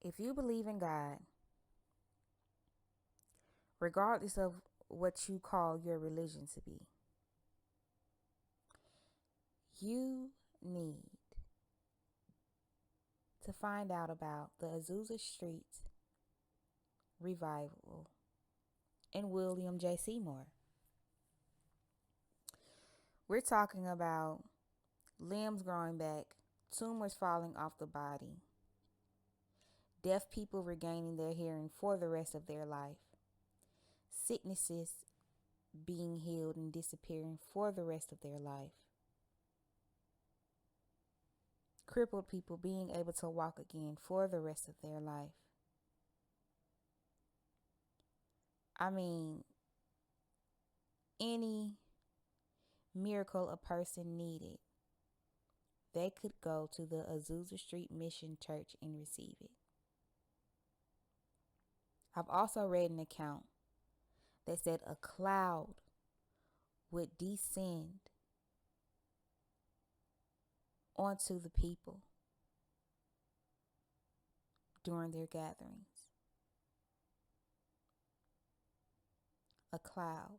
If you believe in God, regardless of what you call your religion to be, you need to find out about the Azusa Street Revival and William J Seymour. We're talking about limbs growing back, tumors falling off the body, deaf people regaining their hearing for the rest of their life, sicknesses being healed and disappearing for the rest of their life, crippled people being able to walk again for the rest of their life. I mean, any miracle a person needed, they could go to the Azusa Street Mission Church and receive it. I've also read an account that said a cloud would descend onto the people during their gatherings. A cloud.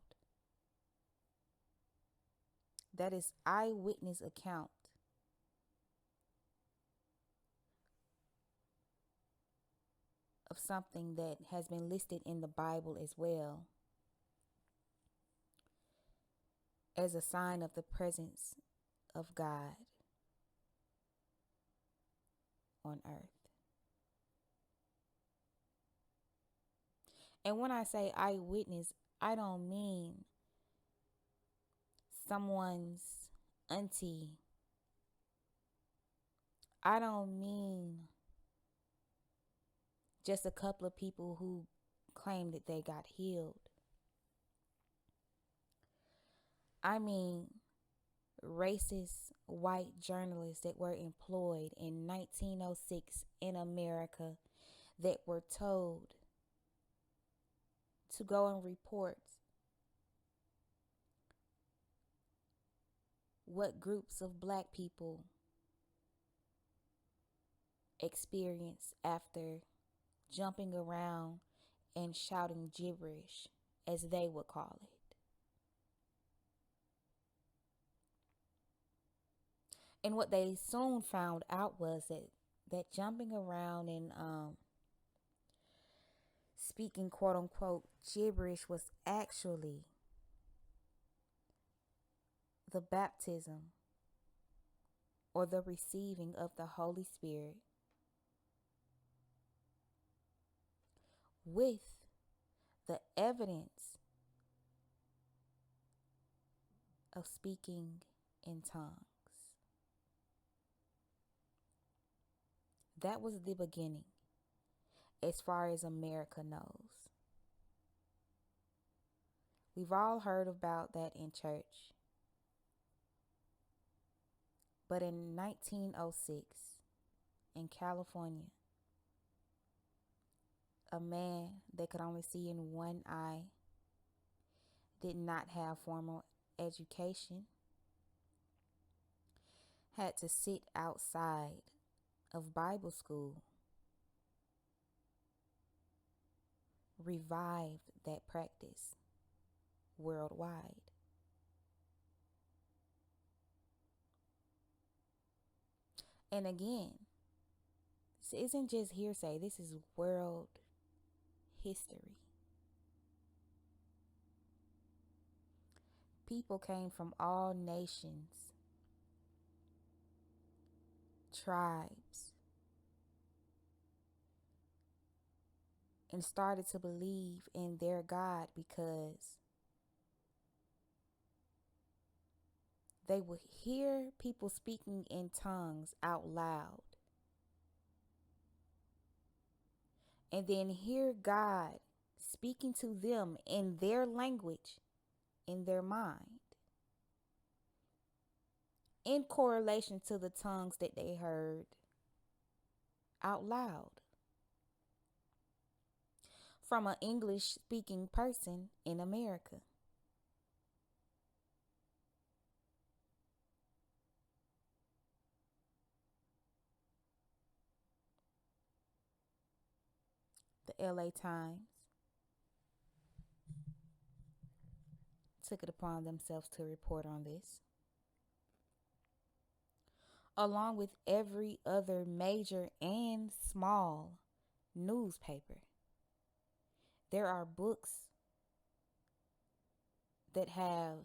That is eyewitness account of something that has been listed in the Bible as well as a sign of the presence of God on earth. And when I say eyewitness, I don't mean someone's auntie. I don't mean just a couple of people who claim that they got healed. I mean racist white journalists that were employed in 1906 in America that were told to go and report what groups of black people experience after jumping around and shouting gibberish, as they would call it. And what they soon found out was that jumping around and speaking quote unquote gibberish was actually the baptism or the receiving of the Holy Spirit with the evidence of speaking in tongues. That was the beginning, as far as America knows. We've all heard about that in church. But in 1906, in California, a man that could only see in one eye, did not have formal education, had to sit outside of Bible school, revived that practice worldwide. And again, this isn't just hearsay, this is world history. People came from all nations, tribes, and started to believe in their God because they would hear people speaking in tongues out loud and then hear God speaking to them in their language, in their mind, in correlation to the tongues that they heard out loud from an English speaking person in America. the LA Times took it upon themselves to report on this, along with every other major and small newspaper. There are books that have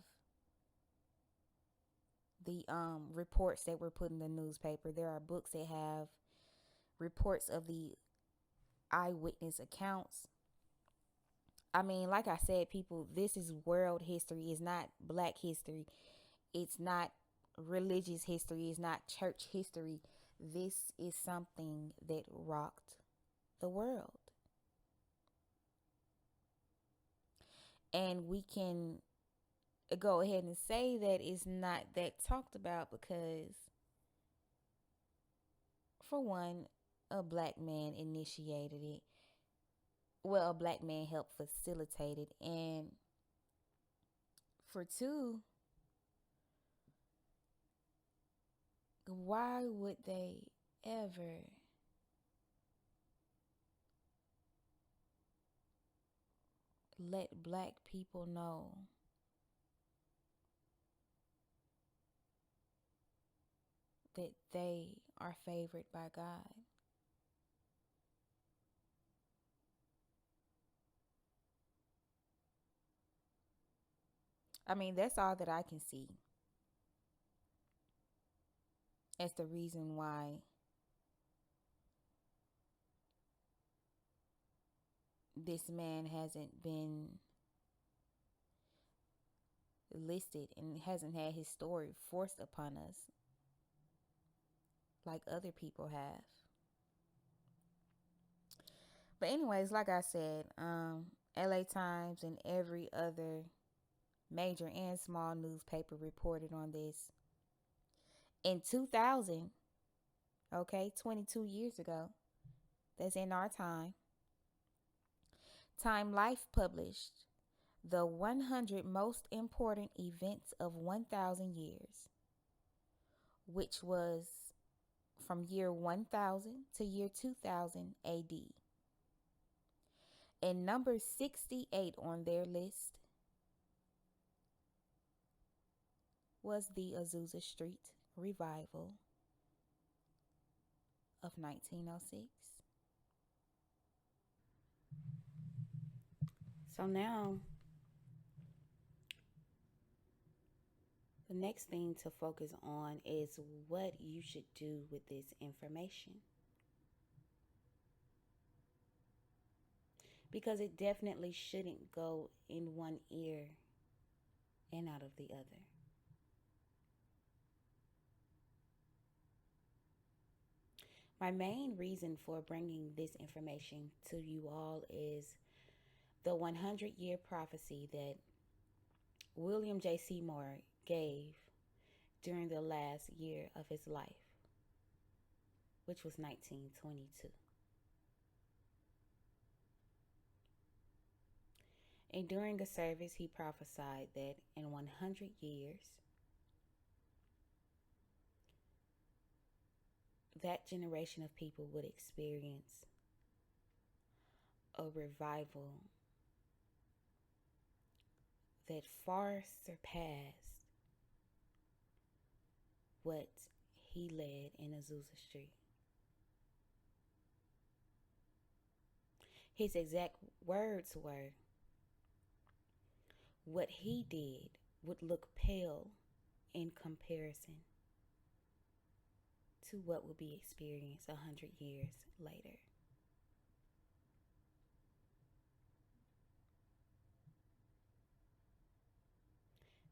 the reports that were put in the newspaper. There are books that have reports of the eyewitness accounts. I mean, like I said, people, this is world history. It's not black history. It's not religious history. It's not church history. This is something that rocked the world. And we can go ahead and say that it's not that talked about because, for one, a black man initiated it. Well, a black man helped facilitate it. And for two, why would they ever let black people know that they are favored by God? I mean, that's all that I can see as the reason why this man hasn't been listed and hasn't had his story forced upon us like other people have. But anyways, like I said, LA Times and every other major and small newspaper reported on this. In 2000, okay, 22 years ago, that's in our time, Time Life published the 100 most important events of 1,000 years, which was from year 1000 to year 2000 AD. And number 68 on their list was the Azusa Street Revival of 1906. So now, the next thing to focus on is what you should do with this information. Because it definitely shouldn't go in one ear and out of the other. My main reason for bringing this information to you all is the 100-year prophecy that William J Seymour gave during the last year of his life, which was 1922. And during a service, he prophesied that in 100 years, that generation of people would experience a revival that far surpassed what he led in Azusa Street. His exact words were, what he did would look pale in comparison to what will be experienced 100 years later.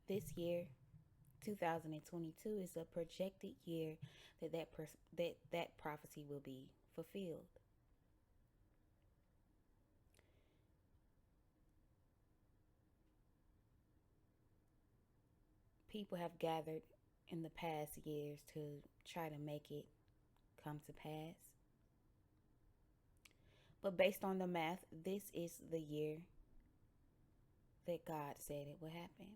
This year, 2022, is a projected year that prophecy will be fulfilled. People have gathered in the past years to try to make it come to pass. But based on the math, this is the year that God said it would happen.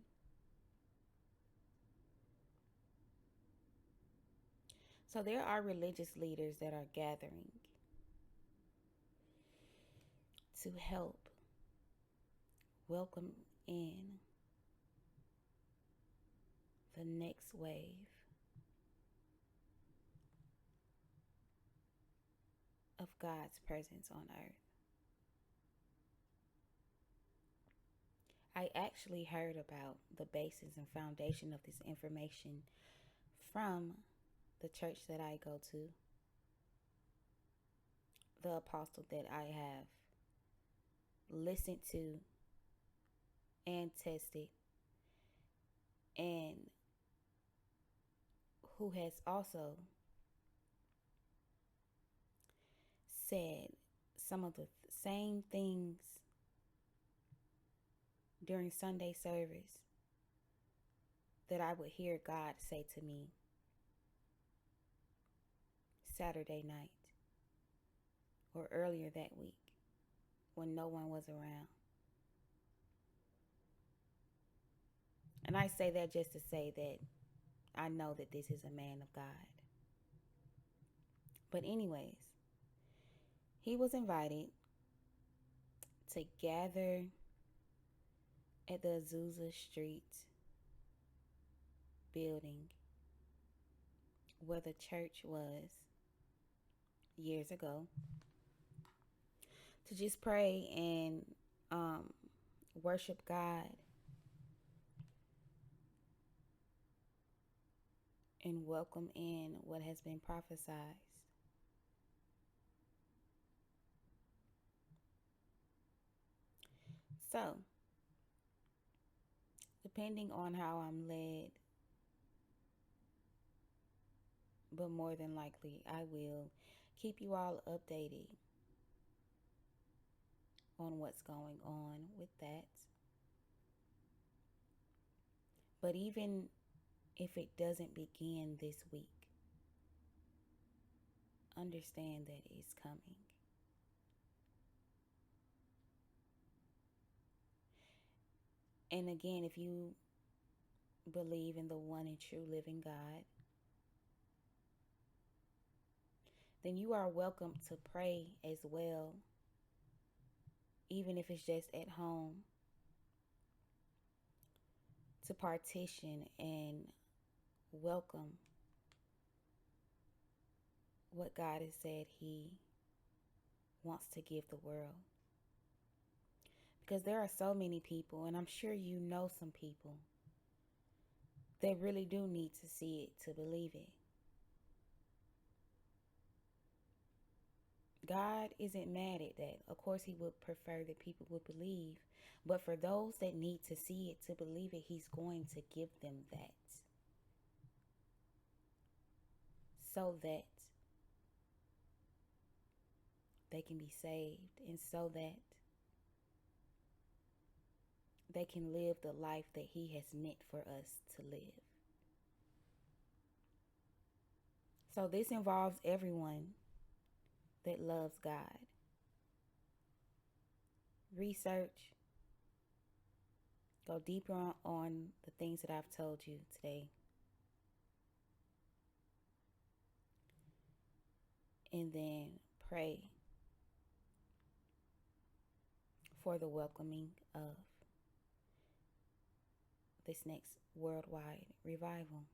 So there are religious leaders that are gathering to help welcome in the next wave of God's presence on earth. I actually heard about the basis and foundation of this information from the church that I go to, the apostle that I have listened to and tested, and who has also said some of the same things during Sunday service that I would hear God say to me Saturday night or earlier that week when no one was around. And I say that just to say that I know that this is a man of God. But anyways, he was invited to gather at the Azusa Street building where the church was years ago, to just pray and worship God and welcome in what has been prophesied. So, depending on how I'm led, but more than likely I will keep you all updated on what's going on with that. But even if it doesn't begin this week, understand that it's coming. And again, if you believe in the one and true living God, then you are welcome to pray as well, even if it's just at home, to partition and welcome what God has said He wants to give the world. Because there are so many people, and I'm sure you know some people, that really do need to see it to believe it. God isn't mad at that. Of course, He would prefer that people would believe. But for those that need to see it to believe it, He's going to give them that. So that they can be saved, and so that they can live the life that He has meant for us to live. So this involves everyone that loves God. Research. Go deeper on the things that I've told you today. And then pray for the welcoming of this next worldwide revival.